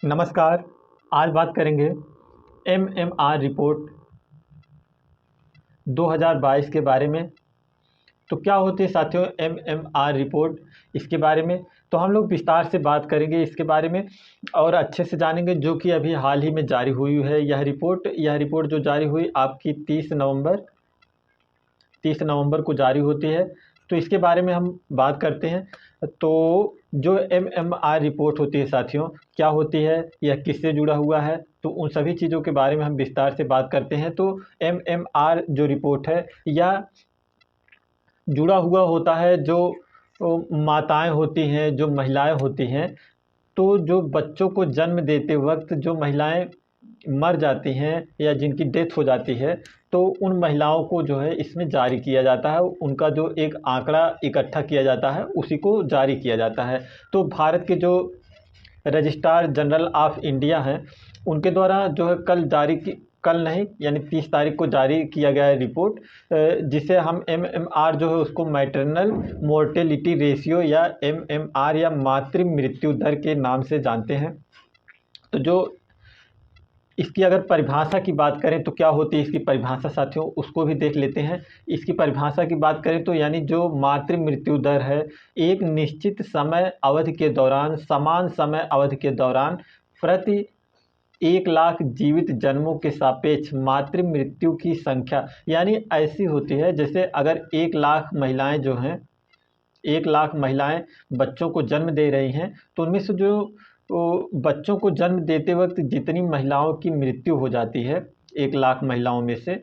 नमस्कार। आज बात करेंगे एमएमआर रिपोर्ट 2022 के बारे में। तो क्या होती है साथियों एमएमआर रिपोर्ट, इसके बारे में तो हम लोग विस्तार से बात करेंगे इसके बारे में और अच्छे से जानेंगे, जो कि अभी हाल ही में जारी हुई है यह रिपोर्ट जो जारी हुई आपकी 30 नवंबर को जारी होती है। तो इसके बारे में हम बात करते हैं। तो जो एमएमआर रिपोर्ट होती है साथियों, क्या होती है, यह किससे जुड़ा हुआ है, तो उन सभी चीज़ों के बारे में हम विस्तार से बात करते हैं। तो एमएमआर जो रिपोर्ट है यह जुड़ा हुआ होता है जो माताएं होती हैं, जो महिलाएं होती हैं, तो जो बच्चों को जन्म देते वक्त जो महिलाएं मर जाती हैं या जिनकी डेथ हो जाती है, तो उन महिलाओं को जो है इसमें जारी किया जाता है। उनका जो एक आंकड़ा इकट्ठा किया जाता है उसी को जारी किया जाता है। तो भारत के जो रजिस्ट्रार जनरल ऑफ इंडिया हैं, उनके द्वारा जो है कल नहीं यानी 30 तारीख को जारी किया गया है रिपोर्ट, जिसे हम एमएमआर जो है उसको मैटरनल मोर्टेलिटी रेशियो या एमएमआर या मातृ मृत्यु दर के नाम से जानते हैं। तो जो इसकी अगर परिभाषा की बात करें तो क्या होती है इसकी परिभाषा साथियों, उसको भी देख लेते हैं। इसकी परिभाषा की बात करें तो यानी जो मातृ मृत्यु दर है, एक निश्चित समय अवधि के दौरान समान समय अवधि के दौरान प्रति 1 लाख जीवित जन्मों के सापेक्ष मातृ मृत्यु की संख्या। यानी ऐसी होती है जैसे अगर 1 लाख महिलाएं जो हैं, 1 लाख महिलाएं बच्चों को जन्म दे रही हैं, तो उनमें से जो बच्चों को जन्म देते वक्त जितनी महिलाओं की मृत्यु हो जाती है 1 लाख महिलाओं में से,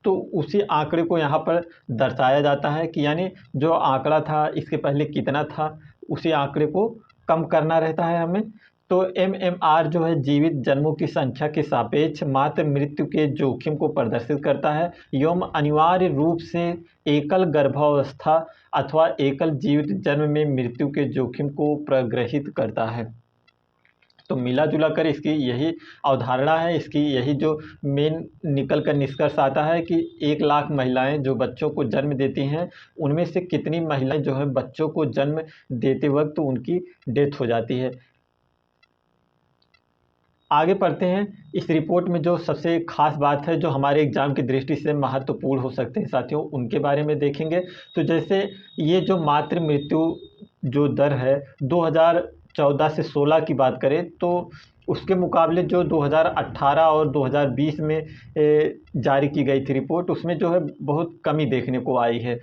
तो उसी आंकड़े को यहाँ पर दर्शाया जाता है कि यानी जो आंकड़ा था इसके पहले कितना था, उसी आंकड़े को कम करना रहता है हमें। तो एमएमआर जो है जीवित जन्मों की संख्या के सापेक्ष मातृ मृत्यु के जोखिम को प्रदर्शित करता है एवं अनिवार्य रूप से एकल गर्भावस्था अथवा एकल जीवित जन्म में मृत्यु के जोखिम को प्रग्रहित करता है। तो मिला जुला कर इसकी यही अवधारणा है, इसकी यही जो मेन निकल कर निष्कर्ष आता है कि 1 लाख महिलाएं जो बच्चों को जन्म देती हैं, उनमें से कितनी महिलाएं जो है बच्चों को जन्म देते वक्त उनकी डेथ हो जाती है। आगे पढ़ते हैं। इस रिपोर्ट में जो सबसे खास बात है, जो हमारे एग्जाम की दृष्टि से महत्वपूर्ण हो सकते हैं साथियों, उनके बारे में देखेंगे। तो जैसे ये जो मातृ मृत्यु जो दर है 2014 से 16 की बात करें, तो उसके मुकाबले जो 2018 और 2020 में जारी की गई थी रिपोर्ट, उसमें जो है बहुत कमी देखने को आई है।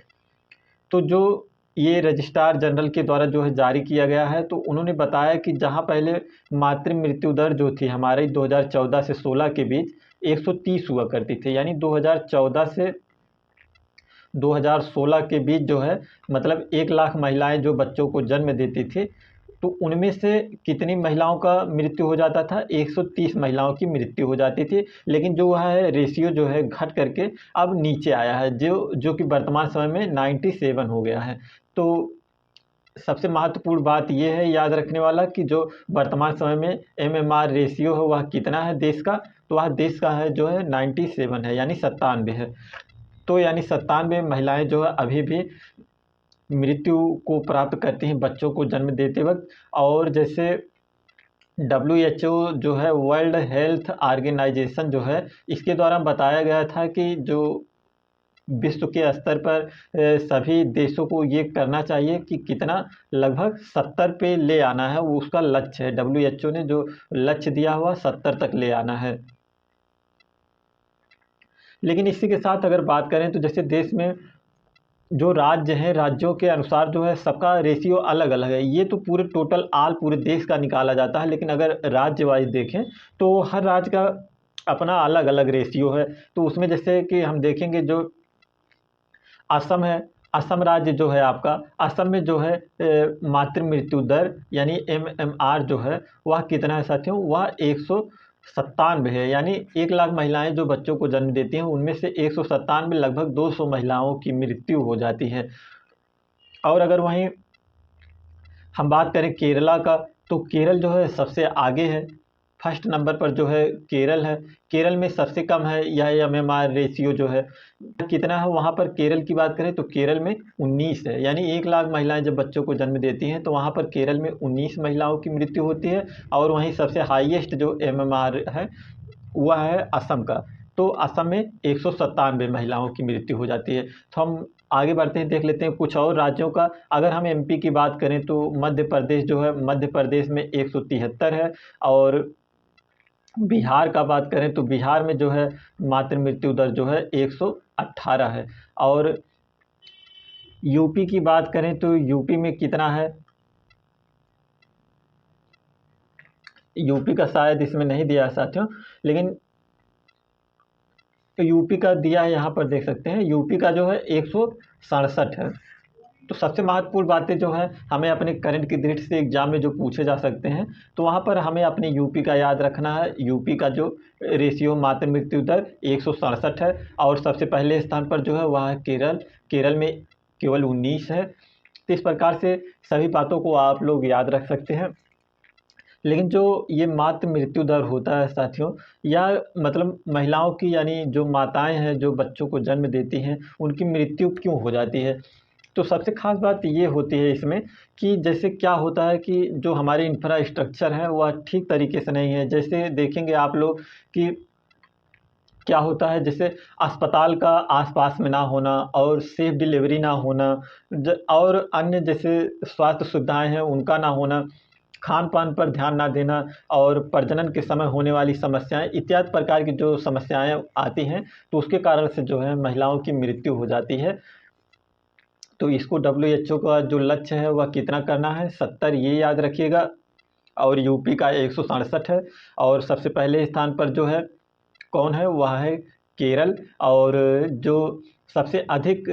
तो जो ये रजिस्ट्रार जनरल के द्वारा जो है जारी किया गया है, तो उन्होंने बताया कि जहां पहले मातृ मृत्यु दर जो थी हमारे 2014 से 16 के बीच 130 हुआ करती थी, यानी 2014 से 2016 के बीच जो है मतलब 1 लाख महिलाएं जो बच्चों को जन्म देती थी, तो उनमें से कितनी महिलाओं का मृत्यु हो जाता था, 130 महिलाओं की मृत्यु हो जाती थी। लेकिन जो वह है रेशियो जो है घट करके अब नीचे आया है, जो कि वर्तमान समय में 97 हो गया है। तो सबसे महत्वपूर्ण बात यह है याद रखने वाला कि जो वर्तमान समय में एमएमआर रेशियो है वह कितना है देश का, तो वह देश का है जो है 97 है, यानी 97 है। तो यानी 97 महिलाएं जो है अभी भी मृत्यु को प्राप्त करती हैं बच्चों को जन्म देते वक्त। और जैसे WHO जो है, वर्ल्ड हेल्थ ऑर्गेनाइजेशन जो है, इसके द्वारा बताया गया था कि जो विश्व के स्तर पर सभी देशों को ये करना चाहिए कि कितना लगभग 70 पे ले आना है, वो उसका लक्ष्य है। WHO ने जो लक्ष्य दिया हुआ 70 तक ले आना है। लेकिन इसी के साथ अगर बात करें तो जैसे देश में जो राज्य हैं, राज्यों के अनुसार जो है सबका रेशियो अलग अलग है। ये तो पूरे टोटल पूरे देश का निकाला जाता है, लेकिन अगर राज्य वाइज देखें तो हर राज्य का अपना अलग अलग रेशियो है। तो उसमें जैसे कि हम देखेंगे जो असम है, असम राज्य जो है आपका, असम में जो है मातृ मृत्यु दर यानी एमएमआर जो है वह कितना है साथियों, वह 197 है। यानी 1 लाख महिलाएं जो बच्चों को जन्म देती हैं, उनमें से 197 लगभग 200 महिलाओं की मृत्यु हो जाती है। और अगर वहीं हम बात करें केरला का, तो केरल जो है सबसे आगे है। फर्स्ट नंबर पर जो है केरल है। केरल में सबसे कम है यह एमएमआर रेशियो जो है कितना है वहाँ पर। केरल की बात करें तो केरल में 19 है, यानी 1 लाख महिलाएं जब बच्चों को जन्म देती हैं तो वहाँ पर केरल में 19 महिलाओं की मृत्यु होती है। और वहीं सबसे हाईएस्ट जो एमएमआर है वह है असम का। तो असम में 197 महिलाओं की मृत्यु हो जाती है। तो हम आगे बढ़ते हैं, देख लेते हैं कुछ और राज्यों का। अगर हम एमपी की बात करें तो मध्य प्रदेश जो है, मध्य प्रदेश में 173 है। और बिहार का बात करें तो बिहार में जो है मातृ मृत्यु दर जो है 118 है। और यूपी की बात करें तो यूपी में कितना है, यूपी का शायद इसमें नहीं दिया है साथियों, लेकिन यूपी का दिया है, यहाँ पर देख सकते हैं यूपी का जो है 167 है। तो सबसे महत्वपूर्ण बातें जो है हमें अपने करंट की दृष्टि से एग्जाम में जो पूछे जा सकते हैं, तो वहाँ पर हमें अपने यूपी का याद रखना है। यूपी का जो रेशियो मातृ मृत्यु दर 167 है। और सबसे पहले स्थान पर जो है वह है केरल। केरल में केवल 19 है। तो इस प्रकार से सभी बातों को आप लोग याद रख सकते हैं। लेकिन जो ये मातृ मृत्यु दर होता है साथियों, या मतलब महिलाओं की, यानी जो माताएं हैं जो बच्चों को जन्म देती हैं, उनकी मृत्यु क्यों हो जाती है। तो सबसे ख़ास बात ये होती है इसमें कि जैसे क्या होता है कि जो हमारे इंफ्रास्ट्रक्चर है वह ठीक तरीके से नहीं है। जैसे देखेंगे आप लोग कि क्या होता है, जैसे अस्पताल का आसपास में ना होना और सेफ डिलीवरी ना होना, और अन्य जैसे स्वास्थ्य सुविधाएं हैं उनका ना होना, खान पान पर ध्यान ना देना, और प्रजनन के समय होने वाली समस्याएं इत्यादि प्रकार की जो समस्याएं आती हैं, तो उसके कारण से जो है महिलाओं की मृत्यु हो जाती है। तो इसको WHO का जो लक्ष्य है वह कितना करना है, 70, ये याद रखिएगा। और यूपी का 167 है। और सबसे पहले स्थान पर जो है कौन है, वह है केरल। और जो सबसे अधिक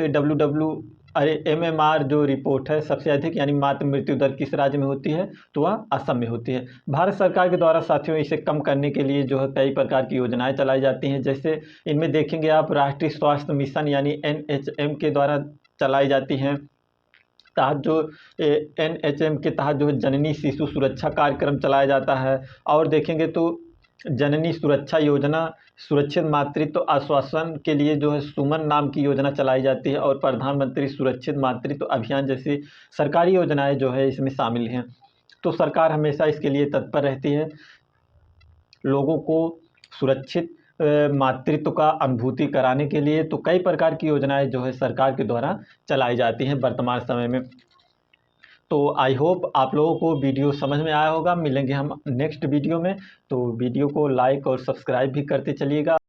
एमएमआर जो रिपोर्ट है सबसे अधिक, यानी मातृ मृत्यु दर किस राज्य में होती है, तो वह असम में होती है। भारत सरकार के द्वारा साथियों इसे कम करने के लिए जो है कई प्रकार की योजनाएं चलाई जाती हैं। जैसे इनमें देखेंगे आप राष्ट्रीय स्वास्थ्य मिशन यानी NHM के द्वारा चलाई जाती हैं। तहत जो NHM के तहत जो है जननी शिशु सुरक्षा कार्यक्रम चलाया जाता है। और देखेंगे तो जननी सुरक्षा योजना, सुरक्षित मातृत्व आश्वासन के लिए जो है सुमन नाम की योजना चलाई जाती है। और प्रधानमंत्री सुरक्षित मातृत्व अभियान जैसी सरकारी योजनाएं जो है इसमें शामिल हैं। तो सरकार हमेशा इसके लिए तत्पर रहती है, लोगों को सुरक्षित मातृत्व का अनुभूति कराने के लिए। तो कई प्रकार की योजनाएं जो है सरकार के द्वारा चलाई जाती हैं वर्तमान समय में। तो आई होप आप लोगों को वीडियो समझ में आया होगा। मिलेंगे हम नेक्स्ट वीडियो में। तो वीडियो को लाइक और सब्सक्राइब भी करते चलिएगा।